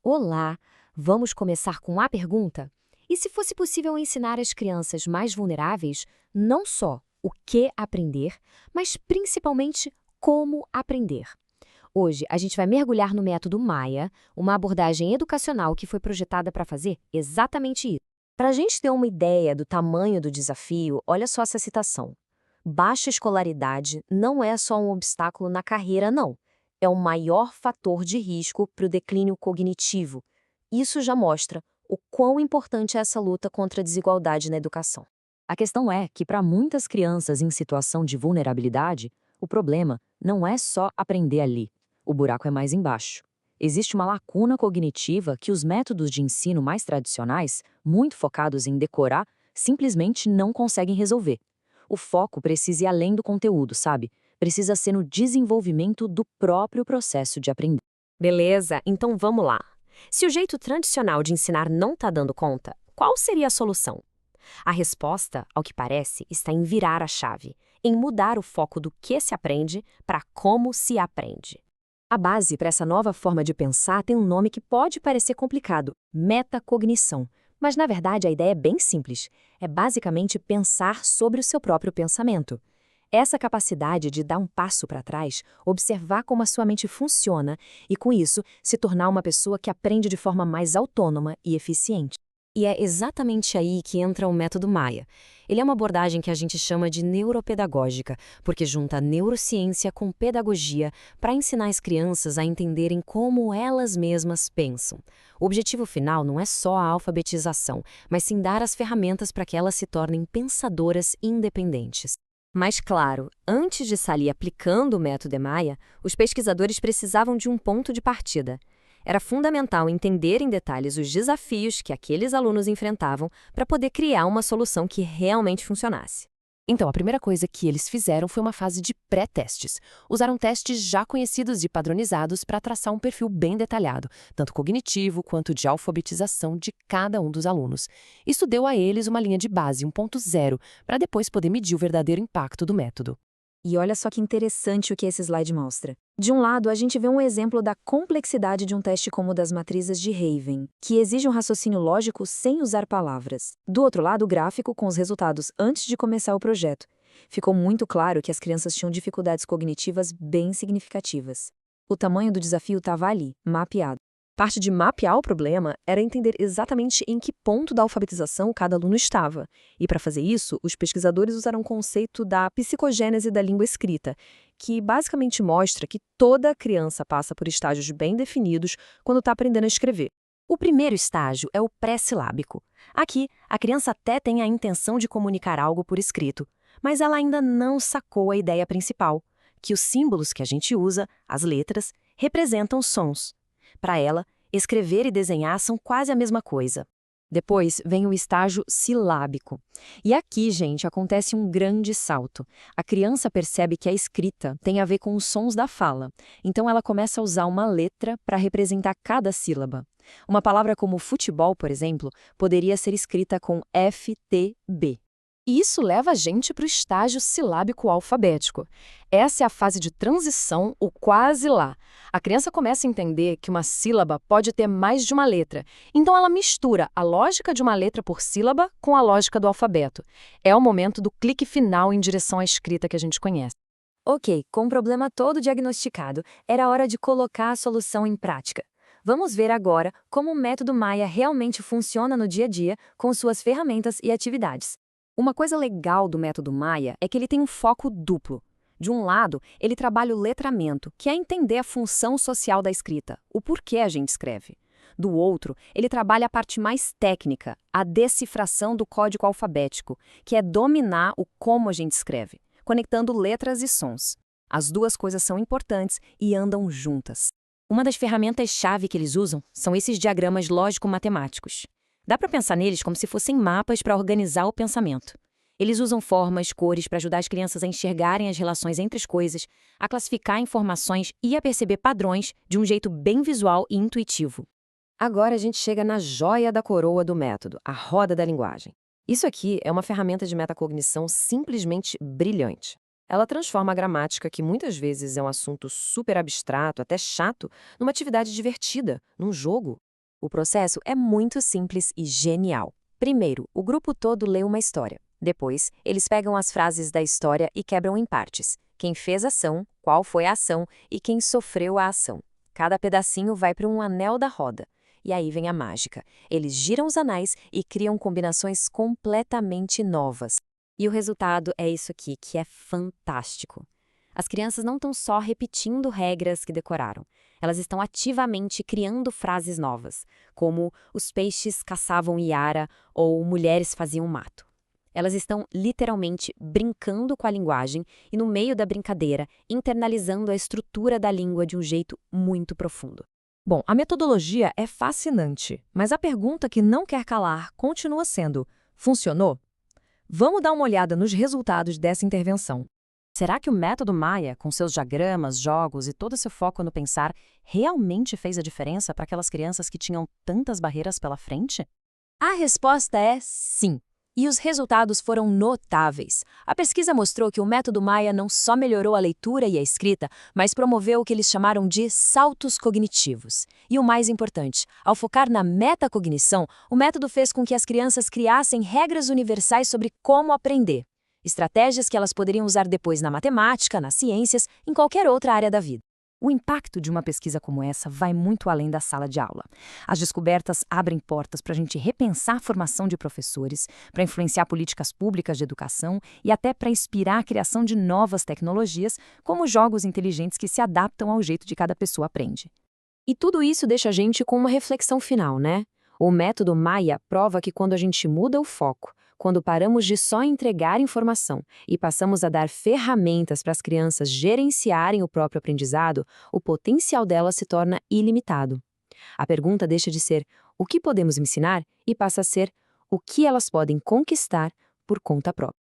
Olá! Vamos começar com a pergunta? E se fosse possível ensinar as crianças mais vulneráveis não só o que aprender, mas principalmente como aprender? Hoje a gente vai mergulhar no método Maia, uma abordagem educacional que foi projetada para fazer exatamente isso. Para a gente ter uma ideia do tamanho do desafio, olha só essa citação. Baixa escolaridade não é só um obstáculo na carreira, não. É o maior fator de risco para o declínio cognitivo. Isso já mostra o quão importante é essa luta contra a desigualdade na educação. A questão é que, para muitas crianças em situação de vulnerabilidade, o problema não é só aprender ali. O buraco é mais embaixo. Existe uma lacuna cognitiva que os métodos de ensino mais tradicionais, muito focados em decorar, simplesmente não conseguem resolver. O foco precisa ir além do conteúdo, sabe? Precisa ser no desenvolvimento do próprio processo de aprender. Beleza, então vamos lá. Se o jeito tradicional de ensinar não está dando conta, qual seria a solução? A resposta, ao que parece, está em virar a chave, em mudar o foco do que se aprende para como se aprende. A base para essa nova forma de pensar tem um nome que pode parecer complicado: metacognição. Mas, na verdade, a ideia é bem simples. É basicamente pensar sobre o seu próprio pensamento. Essa capacidade de dar um passo para trás, observar como a sua mente funciona e, com isso, se tornar uma pessoa que aprende de forma mais autônoma e eficiente. E é exatamente aí que entra o método Maia. Ele é uma abordagem que a gente chama de neuropedagógica, porque junta neurociência com pedagogia para ensinar as crianças a entenderem como elas mesmas pensam. O objetivo final não é só a alfabetização, mas sim dar as ferramentas para que elas se tornem pensadoras independentes. Mas, claro, antes de sair aplicando o método Maia, os pesquisadores precisavam de um ponto de partida. Era fundamental entender em detalhes os desafios que aqueles alunos enfrentavam para poder criar uma solução que realmente funcionasse. Então, a primeira coisa que eles fizeram foi uma fase de pré-testes. Usaram testes já conhecidos e padronizados para traçar um perfil bem detalhado, tanto cognitivo quanto de alfabetização de cada um dos alunos. Isso deu a eles uma linha de base, um ponto zero, para depois poder medir o verdadeiro impacto do método. E olha só que interessante o que esse slide mostra. De um lado, a gente vê um exemplo da complexidade de um teste como o das matrizes de Raven, que exige um raciocínio lógico sem usar palavras. Do outro lado, o gráfico com os resultados antes de começar o projeto. Ficou muito claro que as crianças tinham dificuldades cognitivas bem significativas. O tamanho do desafio estava ali, mapeado. Parte de mapear o problema era entender exatamente em que ponto da alfabetização cada aluno estava. E para fazer isso, os pesquisadores usaram o conceito da psicogênese da língua escrita, que basicamente mostra que toda criança passa por estágios bem definidos quando está aprendendo a escrever. O primeiro estágio é o pré-silábico. Aqui, a criança até tem a intenção de comunicar algo por escrito, mas ela ainda não sacou a ideia principal, que os símbolos que a gente usa, as letras, representam sons. Para ela, escrever e desenhar são quase a mesma coisa. Depois vem o estágio silábico. E aqui, gente, acontece um grande salto. A criança percebe que a escrita tem a ver com os sons da fala. Então ela começa a usar uma letra para representar cada sílaba. Uma palavra como futebol, por exemplo, poderia ser escrita com FTB. E isso leva a gente para o estágio silábico alfabético. Essa é a fase de transição, o quase lá. A criança começa a entender que uma sílaba pode ter mais de uma letra. Então ela mistura a lógica de uma letra por sílaba com a lógica do alfabeto. É o momento do clique final em direção à escrita que a gente conhece. Ok, com o problema todo diagnosticado, era hora de colocar a solução em prática. Vamos ver agora como o método Maia realmente funciona no dia a dia com suas ferramentas e atividades. Uma coisa legal do método Maia é que ele tem um foco duplo. De um lado, ele trabalha o letramento, que é entender a função social da escrita, o porquê a gente escreve. Do outro, ele trabalha a parte mais técnica, a decifração do código alfabético, que é dominar o como a gente escreve, conectando letras e sons. As duas coisas são importantes e andam juntas. Uma das ferramentas-chave que eles usam são esses diagramas lógico-matemáticos. Dá para pensar neles como se fossem mapas para organizar o pensamento. Eles usam formas, cores para ajudar as crianças a enxergarem as relações entre as coisas, a classificar informações e a perceber padrões de um jeito bem visual e intuitivo. Agora a gente chega na joia da coroa do método, a roda da linguagem. Isso aqui é uma ferramenta de metacognição simplesmente brilhante. Ela transforma a gramática, que muitas vezes é um assunto super abstrato, até chato, numa atividade divertida, num jogo. O processo é muito simples e genial. Primeiro, o grupo todo lê uma história. Depois, eles pegam as frases da história e quebram em partes. Quem fez a ação, qual foi a ação e quem sofreu a ação. Cada pedacinho vai para um anel da roda. E aí vem a mágica. Eles giram os anais e criam combinações completamente novas. E o resultado é isso aqui, que é fantástico. As crianças não estão só repetindo regras que decoraram. Elas estão ativamente criando frases novas, como os peixes caçavam Iara ou mulheres faziam mato. Elas estão literalmente brincando com a linguagem e, no meio da brincadeira, internalizando a estrutura da língua de um jeito muito profundo. Bom, a metodologia é fascinante, mas a pergunta que não quer calar continua sendo: funcionou? Vamos dar uma olhada nos resultados dessa intervenção. Será que o método Maia, com seus diagramas, jogos e todo seu foco no pensar, realmente fez a diferença para aquelas crianças que tinham tantas barreiras pela frente? A resposta é sim. E os resultados foram notáveis. A pesquisa mostrou que o método Maia não só melhorou a leitura e a escrita, mas promoveu o que eles chamaram de saltos cognitivos. E o mais importante, ao focar na metacognição, o método fez com que as crianças criassem regras universais sobre como aprender. Estratégias que elas poderiam usar depois na matemática, nas ciências, em qualquer outra área da vida. O impacto de uma pesquisa como essa vai muito além da sala de aula. As descobertas abrem portas para a gente repensar a formação de professores, para influenciar políticas públicas de educação e até para inspirar a criação de novas tecnologias, como jogos inteligentes que se adaptam ao jeito de cada pessoa aprende. E tudo isso deixa a gente com uma reflexão final, né? O método Maia prova que quando a gente muda o foco, quando paramos de só entregar informação e passamos a dar ferramentas para as crianças gerenciarem o próprio aprendizado, o potencial delas se torna ilimitado. A pergunta deixa de ser o que podemos ensinar e passa a ser o que elas podem conquistar por conta própria.